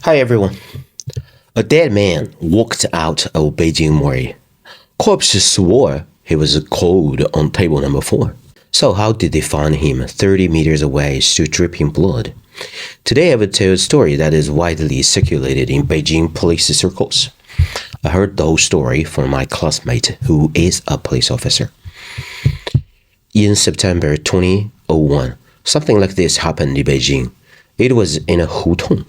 Hi everyone. A dead man walked out of Beijing morgue. Corpse swore he was cold on table number 4. So how did they find him 30 meters away still dripping blood? Today I will tell a story that is widely circulated in Beijing police circles. I heard the whole story from my classmate who is a police officer. In September 2001, something like this happened in Beijing. It was in a hutong.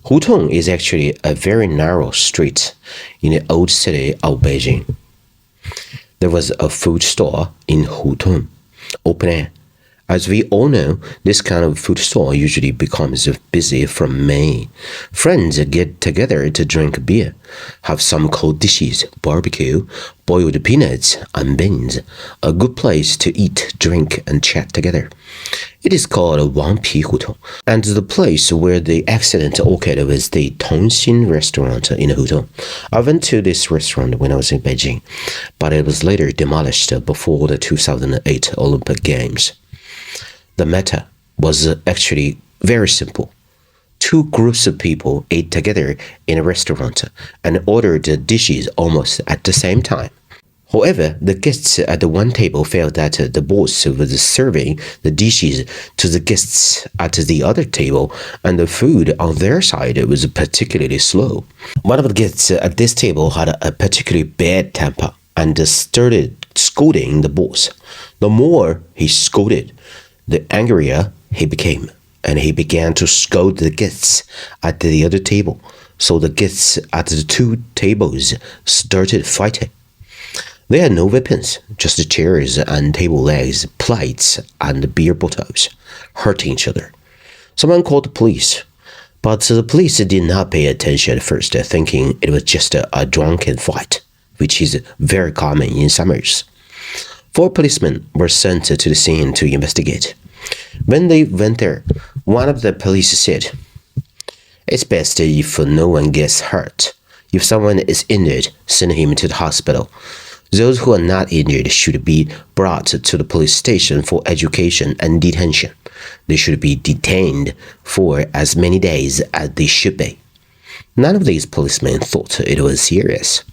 Hutong is actually a very narrow street in the old city of Beijing. There was a food store in hutong, open air. As we all know, this kind of food store usually becomes busy from May. Friends get together to drink beer, have some cold dishes, barbecue, boiled peanuts, and beans. A good place to eat, drink, and chat together. It is called Wangpi Hutong, and the place where the accident occurred was the Tongxin restaurant in Hutong. I went to this restaurant when I was in Beijing, but it was later demolished before the 2008 Olympic Games. The matter was actually very simple. Two groups of people ate together in a restaurant and ordered dishes almost at the same time. However, the guests at the one table felt that the boss was serving the dishes to the guests at the other table, and the food on their side was particularly slow. One of the guests at this table had a particularly bad temper and started scolding the boss. The more he scolded, the angrier he became, and he began to scold the guests at the other table. So the guests at the two tables started fighting. They had no weapons, just chairs and table legs, plates, and beer bottles, hurting each other. Someone called the police, but the police did not pay attention at first, thinking it was just a drunken fight, which is very common in summers. 4 policemen were sent to the scene to investigate. When they went there, one of the police said, "It's best if no one gets hurt. If someone is injured, send him to the hospital. Those who are not injured should be brought to the police station for education and detention. They should be detained for as many days as they should be." None of these policemen thought it was serious.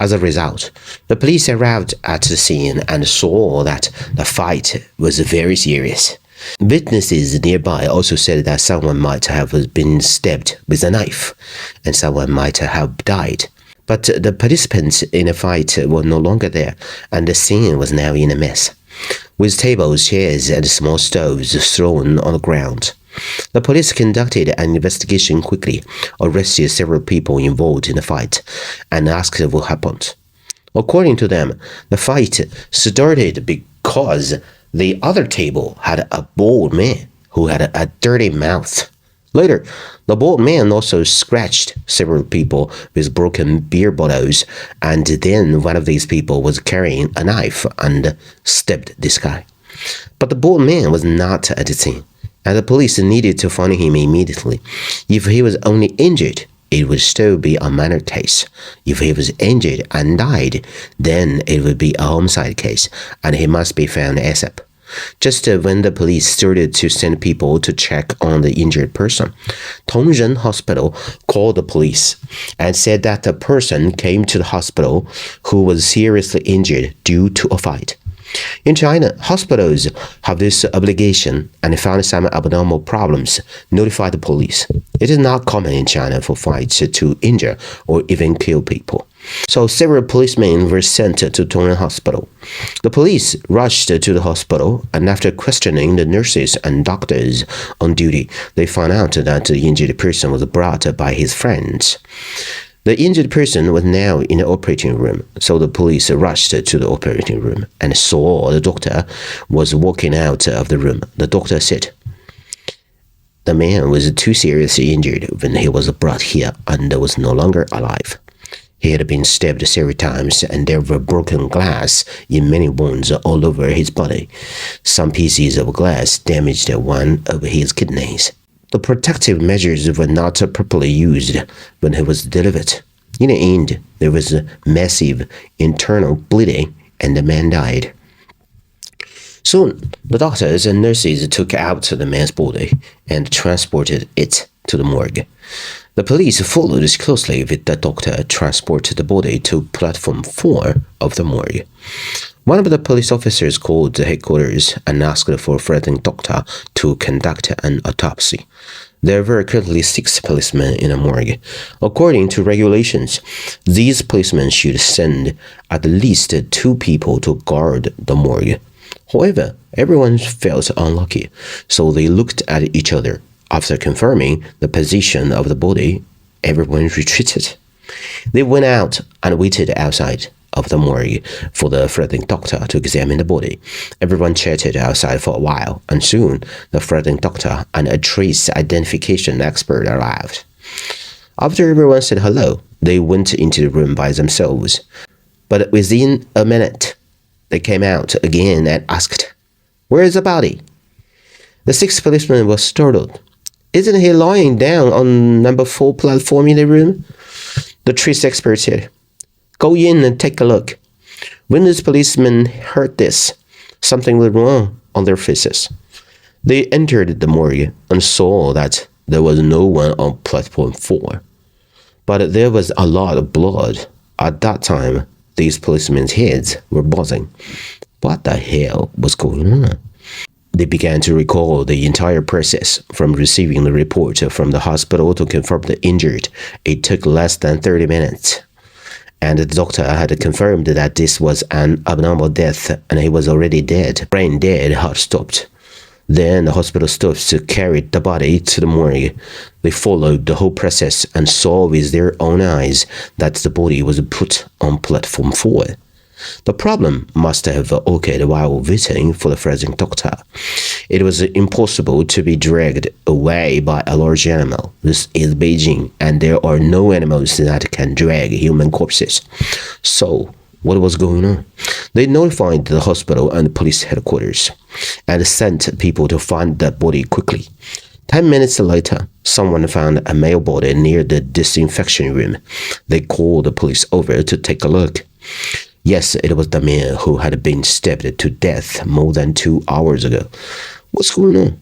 As a result, the police arrived at the scene and saw that the fight was very serious. Witnesses nearby also said that someone might have been stabbed with a knife, and someone might have died. But the participants in the fight were no longer there, and the scene was now in a mess, with tables, chairs, and small stoves thrown on the ground. The police conducted an investigation quickly, arrested several people involved in the fight, and asked what happened. According to them, the fight started because the other table had a bald man who had a dirty mouth. Later, the bald man also scratched several people with broken beer bottles, and then one of these people was carrying a knife and stabbed this guy. But the bald man was not at the scene, and the police needed to find him immediately. If he was only injured, it would still be a minor case. If he was injured and died, then it would be a homicide case, and he must be found ASAP. Just when the police started to send people to check on the injured person, Tongren Hospital called the police and said that the person came to the hospital who was seriously injured due to a fight. In China, hospitals have this obligation, and found some abnormal problems, notify the police. It is not common in China for fights to injure or even kill people. So several policemen were sent to Tongren Hospital. The police rushed to the hospital, and after questioning the nurses and doctors on duty, they found out that the injured person was brought by his friends. The injured person was now in the operating room, so the police rushed to the operating room and saw the doctor was walking out of the room. The doctor said, "The man was too seriously injured when he was brought here and was no longer alive. He had been stabbed several times, and there were broken glass in many wounds all over his body. Some pieces of glass damaged one of his kidneys. The protective measures were not properly used when he was delivered. In the end, there was a massive internal bleeding, and the man died." Soon, the doctors and nurses took out the man's body and transported it to the morgue. The police followed closely with the doctor transported the body to platform 4 of the morgue. One of the police officers called the headquarters and asked for a friendly doctor to conduct an autopsy. There were currently 6 policemen in a morgue. According to regulations, these policemen should send at least 2 people to guard the morgue. However, everyone felt unlucky, so they looked at each other. After confirming the position of the body, everyone retreated. They went out and waited outside of the morgue for the forensic doctor to examine the body. Everyone chatted outside for a while, and soon the forensic doctor and a trace identification expert arrived. After everyone said hello, they went into the room by themselves. But within a minute, they came out again and asked, "Where is the body?" The 6th policeman was startled. "Isn't he lying down on number 4 platform in the room?" The trace expert said, "Go in and take a look." When these policemen heard this, something was wrong on their faces. They entered the morgue and saw that there was no one on platform 4. But there was a lot of blood. At that time, these policemen's heads were buzzing. What the hell was going on? They began to recall the entire process from receiving the report from the hospital to confirm the injured. It took less than 30 minutes. And the doctor had confirmed that this was an abnormal death and he was already dead. Brain dead, heart stopped. Then the hospital staff carried the body to the morgue. They followed the whole process and saw with their own eyes that the body was put on platform 4. The problem must have occurred while waiting for the forensic doctor. It was impossible to be dragged away by a large animal. This is Beijing, and there are no animals that can drag human corpses. So, what was going on? They notified the hospital and police headquarters and sent people to find the body quickly. 10 minutes later, someone found a male body near the disinfection room. They called the police over to take a look. Yes, it was the man who had been stabbed to death more than 2 hours ago. What's going on?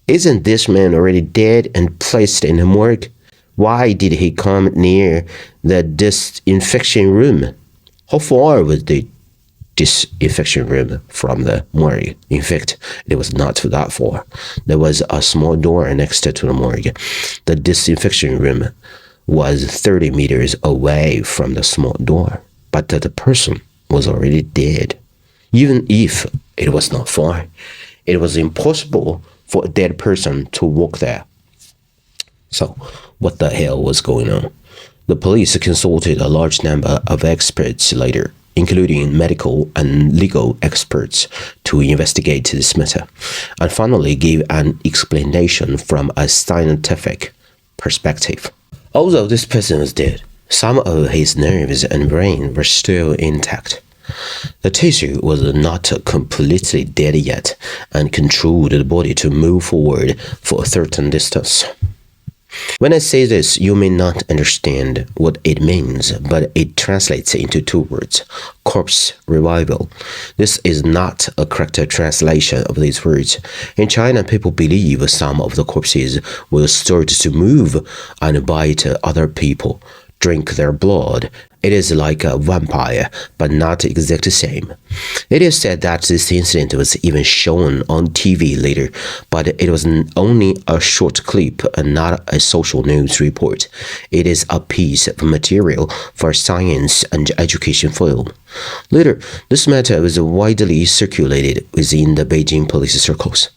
Isn't this man already dead and placed in a morgue? Why did he come near the disinfection room? How far was the disinfection room from the morgue? In fact, it was not that far. There was a small door next to the morgue. The disinfection room was 30 meters away from the small door, but the person was already dead. Even if it was not far, it was impossible for a dead person to walk there. So, what the hell was going on? The police consulted a large number of experts later, including medical and legal experts, to investigate this matter, and finally gave an explanation from a scientific perspective. Although this person was dead, some of his nerves and brain were still intact. The tissue was not completely dead yet and controlled the body to move forward for a certain distance. When I say this, you may not understand what it means, but it translates into 2 words: corpse revival. This is not a correct translation of these words. In China, people believe some of the corpses will start to move and bite other people, drink their blood. It is like a vampire, but not exactly the same. It is said that this incident was even shown on TV later, but it was only a short clip and not a social news report. It is a piece of material for science and education film. Later, this matter was widely circulated within the Beijing police circles.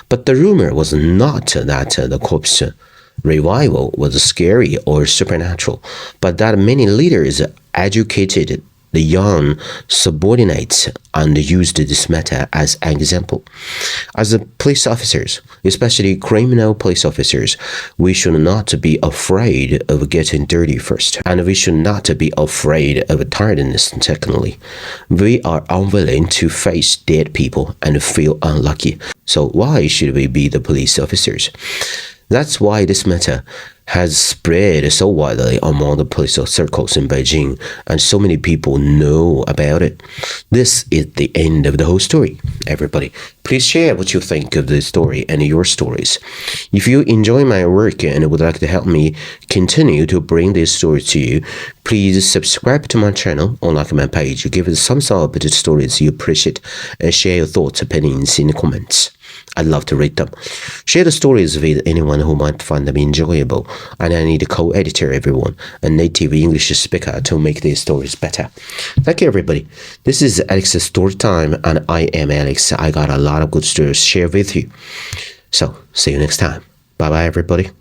But the rumor was not that the corpse revival was scary or supernatural, but that many leaders educated the young subordinates and used this matter as an example. As police officers, especially criminal police officers, we should not be afraid of getting dirty first, and we should not be afraid of tiredness secondly. We are unwilling to face dead people and feel unlucky. So why should we be the police officers? That's why this matter has spread so widely among the police circles in Beijing, and so many people know about it. This is the end of the whole story. Everybody, Please share what you think of the story and your stories. If you enjoy my work and would like to help me continue to bring this story to you, please subscribe to my channel or like my page. Give us some up to the stories you appreciate and share your thoughts, opinions in the comments. I'd love to read them. Share the stories with anyone who might find them enjoyable. And I need a co-editor, everyone, a native English speaker to make these stories better. Thank you, everybody. This is Alex's Story Time, and I am Alex. I got a lot of good stories to share with you. So, see you next time. Bye-bye, everybody.